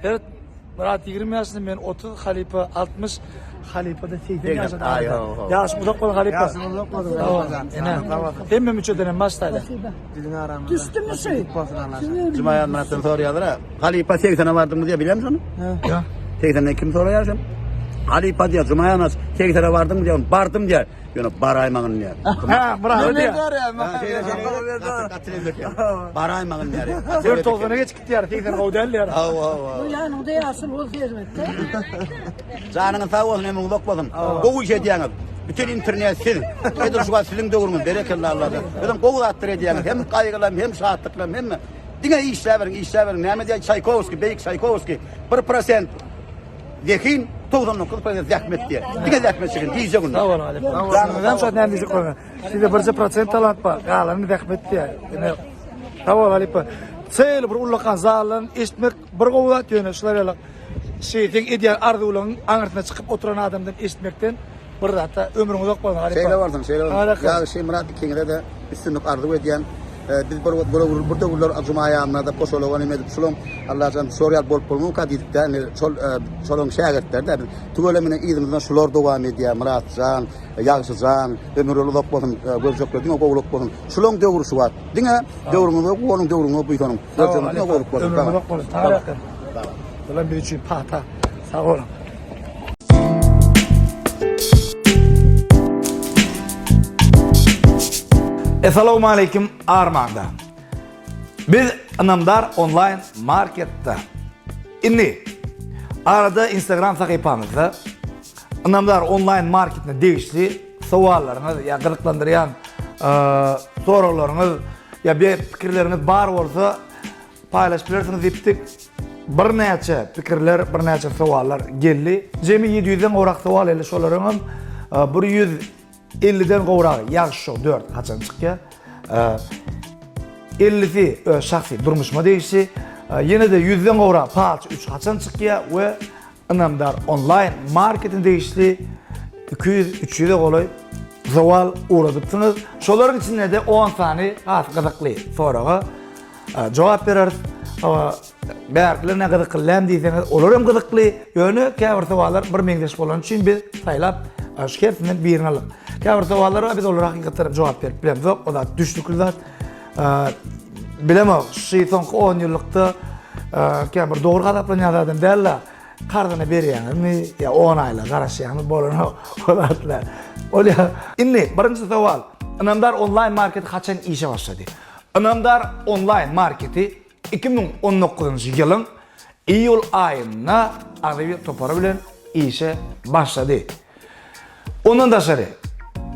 Evet, Murat 20 yaşında ben 30 halife 60 halifede 80 yaşında. Yaş uzak olan halife. Yaş uzak olan. Tamam. Hem müçödenen başlaydı. Düştü mü şey? Cuma'ya Murat'tan soruyorlar. Halife 80'e vardın mı diye biliyor musun onu? Ya. 80'den kim soruyor sen? Halife diyor Cuma'ya nasıl 80'e vardın mı diyor. Vardım diyor. Diyor baraymağın diyor. Ha, bravo diyor. Baraymağın diyor. 4.90'a geç gitti yani. 80 model yani. Yani o da asıl o hizmette. Canının sağ olsun emin bakmadım. Kovu şey diyanız. Bütün internet sil. Nedir şu silin doğurmuş. Berekelli Allah'tan. Dedim kovu attır ediyanız. Hem kaygılam hem saatliklam hem dine işler verin. Mehmet Ali Çaykovski, Beyik Çaykovski. 1% Dekin 99% zahmet diye. Dine zahmet çıkın. Diyecek onu. Tamam Ali. Tamam şu ne diyecek onu. Sizde 1% talant var. Galanı zahmet diye. Tamam Ali. Seyli bir ulakan zalın işitmek bir kovulat yönü şular şeytin ideal arzuların anırtına çıkıp oturan adamdan işitmekten bir hatta ömrün uzak bolsun Ali. Şeyle vardım. Ya şey Murat ikinde de üstünlük arzu ediyen biz burada bunlar Cuma'ya anladı poşoloğunu medip sulum Allah'tan soruyor bol mu kadip de solon şagirdler de tuğlemine idimizden şular devam ediyor Muratcan Yağışcan ömrülü uzak bolsun gözükler dine kovuluk bolsun şulon doğrusu var dine doğrunu onun doğrunu buyurun gözükler dine kovuluk bolsun ömrün uzak bolsun tamam ulan bir için pata sağ olun. Esselamu aleyküm Armağan'da. Biz Anamdar online markette. Inni arada Instagram sayfamızda Anamdar online marketine değişti sorularınız ya gıdıklandıran sorularınız ya bir fikirleriniz var olsa paylaşabilirsiniz diptik. Bir neçe fikirler, bir neçe sorular geldi. Cemi 700'den orak sorular ile şolarının 150'den qoğrağı yaxşı 4 kaçan çıkıyor. 50'si şahsi durmuşma değişti. Yine de 100'den qoğrağı palçı 3 kaçan çıkıyor ve Anamdar online marketin değişti. 200-300'de kolay zaval uğradıpsınız. Şoların içinde de 10 tane gıdıklı soruğa cevap veririz. Belki ne gıdıklı deyseniz olur hem gıdıklı yönü kâvır sorular bir mengdeş bolan için biz saylap şikayetinden birini alalım. Kâvır sorulara biz olur hakikaten cevap verip bilemiz yok. O da düştükler. Bilemem şu son 10 yıllıkta kâvır doğru kadaplan yazardım derler. Kardını beriyeniz mi ya 10 ayla karışıyaniz bolunu olatlar. Öyle. İnni birinci soru. Anamdar online market kaçan işe başladı? Anamdar online marketi 2019 yılın Eylül ayında Arabi toparı bilen işe başladı. Ondan da sonra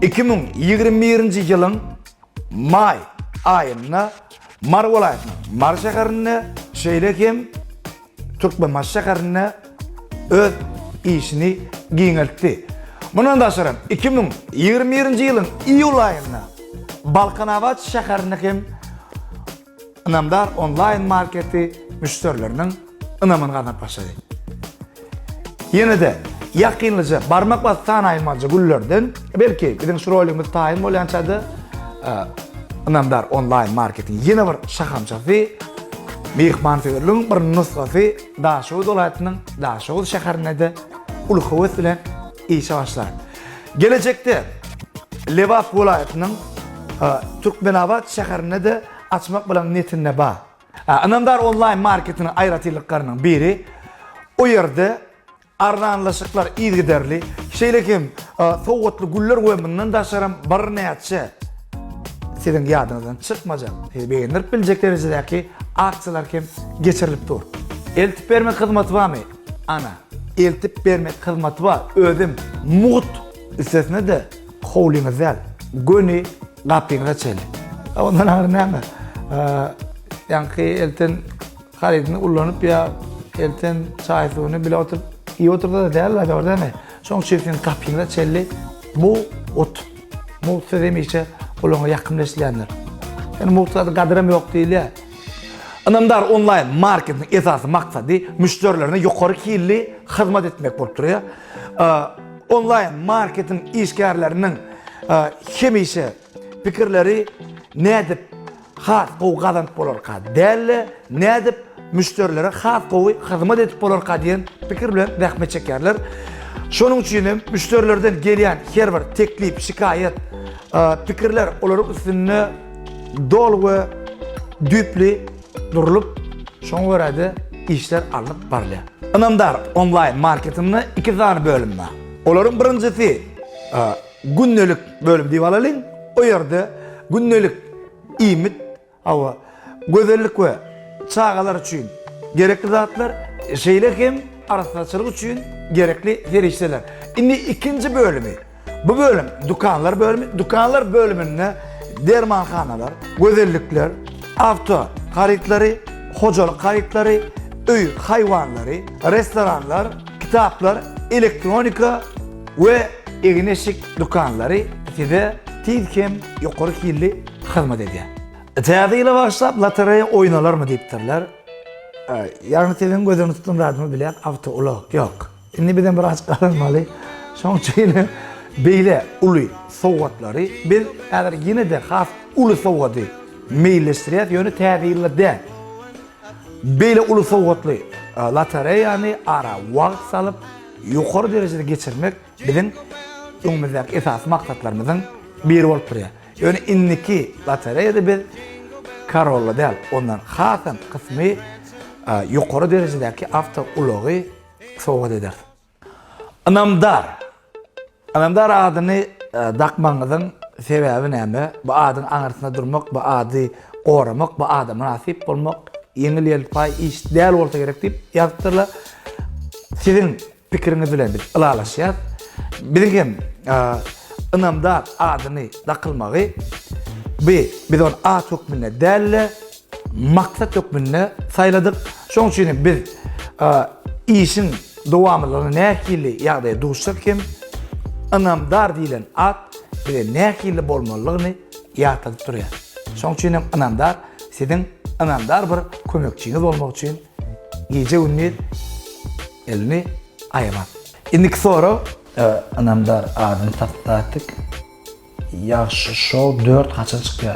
2021 yılın May ayında Mar vilayetinin Mar şehrinde Şeylekim Türkmenbaş şehrinde öz işini giğeltti. Bundan da sonra 2021 yılın Eylül ayında Balkanavat şehrindeki Anamdar online marketi müşterilerinin ınamını kanat başladı. Yine de yakınlıca barmak ve tanayılmacı güllerden belki bizim şu rolümüz tayin olayançadı Anamdar online marketin yine bir şakamçası mihmanfirliğin bir nuskası Daşoğuz olayetinin Daşoğuz şehrine de ulkuvvet ile işe başlar. Gelecekte Levaf olayetinin Türkmenabat şehrine de açmak bilen niyetinle bağ. Anamdar online marketinin ayrıtılıklarının biri o yerde arlanlaşıklar iyi giderli. Şeylekim soğutlu güller koyumundan da sonra bir neyatçı sizin yadınızdan çıkmayacak. Beğenir bilecek derecedeki aksiyalar kim geçirilip dur. Eltip vermek hizmeti var mı? Ana. Eltip vermek hizmeti var. Ödüm, muğut. Üstesine de kovliniz el. Gönü kapıyınıza çeli. Ondan ağır ne mi? Yani elten haridini kullanıp ya elten çay suyunu bile oturup iyi oturdu da değerler de orada mi? Son çiftinin kapıyınıza çeli. Bu ot. Bu sözlemişe kulağına yakınlaşılanlar. Yani muhtemelen kadram yok değil ya. Anamdar online marketin esası maksadı müşterilerine yukarı kirli hizmet etmek bulup duruyor. Online marketin işgärlerinin hemişe fikirleri ne edip hat gowy gazanyp bolarka dälle nädip müşterilere hat gowy hyzmat edip bolarka diýen pikir bilen rahmet çekerler. Şonuň üçin hem müşterilerden gelýän her bir teklip, şikayet, pikirler olaryk üstüne dol we düpli durulup şoň görede işler alyp barýar. Anamdar online marketingni iki tane bölüm var. Olaryň birincisi günnelik bölüm diýip alalyň. O ýerde günnelik iýmit, awa gözellik we çağalar üçin gerekli zatlar, şeýle hem arasatçılık üçin gerekli ferişteler. Indi ikinci bölümü. Bu bölüm dukanlar bölümü. Dukanlar bölümünde dermanxanalar, gözellikler, avto kayıtları, hocalık kayıtları, öy hayvanları, restoranlar, kitaplar, elektronika ve egneşik dukanları size tezkem yukarı kirli hizmet ediyor. Teadiyle başlayıp lotereya oynalar mı deyiptirler. Yani senin gözünü tutun radyomu bilen avto ulu yok. Şimdi birden bir açık kalınmalı. Son şeyle beyle ulu soğutları bir eğer yine de has ulu soğutu meyleştiriyat yönü teadiyle de beyle ulu soğutlu lotereya yani ara vakt salıp yukarı derecede geçirmek bizim önümüzdeki esas maksatlarımızın biri olup duruyor. Yani inniki lotereyada bir karolla değil, ondan hasan kısmı yukarı derecedeki avto uluğu soğut eder. Anamdar adını dakmanızın sebebi neymi? Bu adın anırsına durmak, bu adı oramak, bu adı münasip olmak, yengil yelpay iş değil olsa gerek deyip yazıptırlar. Sizin fikriniz bilen biz ılalaşıyız. Bizim anamdar adını dakılmağı biz onu A hükmüne değerli, maksat hükmüne sayladık. Şoň üçin biz işin dowamlylığını näkili ýagdaýa duşsak hem anamdar diýilen at bir näkili bolmalygyny ýatyp durýar. Şoň üçin hem anamdar sizin anamdar bir kömekçiňiz bolmak üçin gece gündüz elini aýaman. Indiki soru anamdar adyny tapdyk. Yaxşı şol 4 kaçan çıkıyor.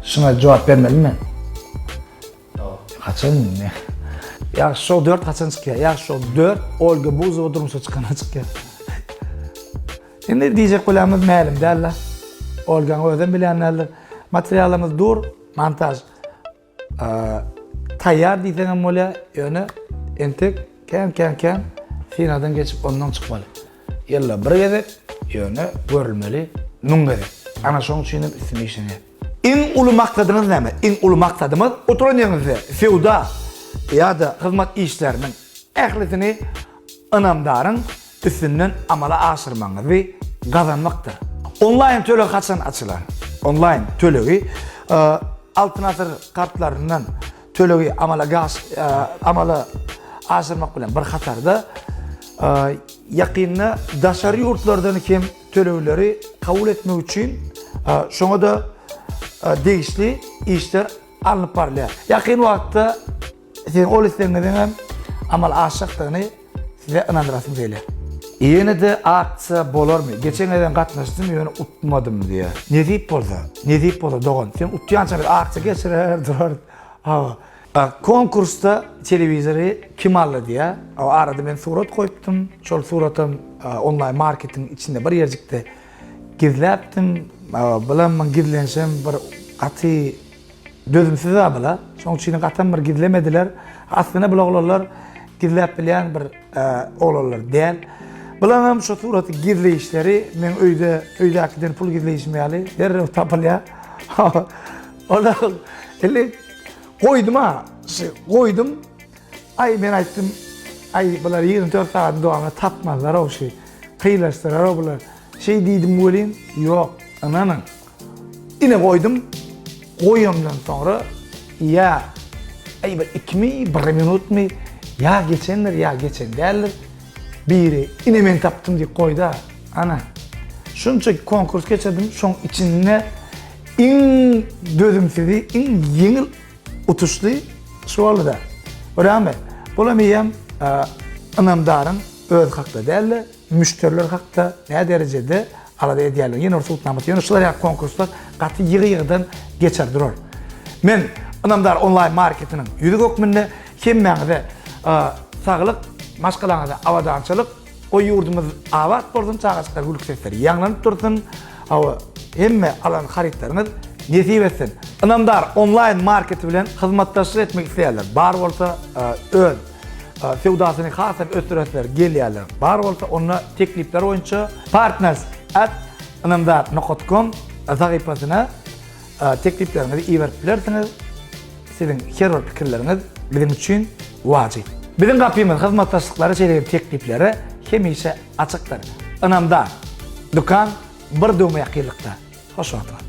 Şuna cevap vermeliyim mi? Kaçan ne? Yaxşı şol 4 kaçan çıkıyor. Yaxşı şol 4 Olga Buzova durumsa çıkana çıkıyor. Şimdi diyecek kulağımız melim derler. Olga'nın özden bilenlerler. Materyalımız dur, montaj. Tayyar diyeceğim mola yönü entek ken finadan geçip ondan çıkmalı. Yalla bir gezip yönü görülmeli. Nungere. Ana şoň üçin ismi işine. En ulu maksadımız näme? En ulu maksadımız oturan ýerinizde feuda ýa-da hyzmat işleriniň ählisini anamdaryň üstünden amala aşyrmaňyzy gazanmakdyr. Online tölegi kaçan açylar? Online tölegi altın asır kartlarından tölegi amala aşyrmak bilen bir hatarda ýakynda daşary ýurtlardan kim tölegleri kabul etmek için şoňa da değişli işler alınıp barýar. Ýakyn wagtda sen ol isteňizden hem amal aşykdygyny size inandyrasym gelýär. Ýene de aksiýa bolarmy? Geçen eden gatnaşdym, ýöne utmadym diýe. Ne diýip bolsa? Ne diýip bolsa dogan. Sen utýança bir aksiýa geçirer durar. Konkursta televizory kim aldy diýe. Arada ben surat koýupdym. Şol suratym online marketing içinde bir ýerjikde gizläpdim. Bilen men gizlensem bir aty dözümsiz abla. Şoň üçin gatan bir gizlemediler. Aslında bu oglanlar gizläp bilen bir oglanlar däl. Bilen şu suraty gizleyişleri men öýdäkiden pul gizleyişmeli. Derrew tapylýar. Olar ele koydum ha. Koydum. Ay men aýtdym. Ay bular 24 saat dowamlı tapmazlar o şey. Kıyılaştırar o bular. Şey dedim bolin. Yok. Ananın. Yine koydum. Koyumdan sonra ya ay bir 2 mi 1 minut mi ya geçenler ya geçen derler. Biri yine men taptım diye koydu. Ana. Şunça konkurs geçirdim. Şoň içinde en dözümsizi, en yeňil utuşly şualy da. Öýdämi? Bolamayam anamdaryň öz hakda däl, müşteriler hakda ne derecede alada edýärler. Ýene orta utnamat, ýene şular ýa konkurslar gaty ýygy-ýygydan geçer durur. Men Anamdar online marketinin yüzü gökmünde hemmeňize saglyk maşgalaňyza awadançylyk o yurdumuz awat bolsun çağaçlar gülüksetler ýaňlanyp dursun awa hemme alan haritlaryňyz nesip etsin. Anamdar online market bilen hyzmatdaşlyk etmek isleýärler. Bar bolsa öz sewdasyny hasap ötüretler gelýärler. Bar bolsa onda teklipler boýunça partners@anamdar.com sahypasyna tekliplerinizi iýerip bilersiňiz. Sizin her pikirleriniz bizim üçin wajyp. Bizim gapymyz hyzmatdaşlyklary çeýlegi teklipleri hemişe açykdyr. Anamdar dukan bir döwme ýakynlykda. Hoş wagtlar.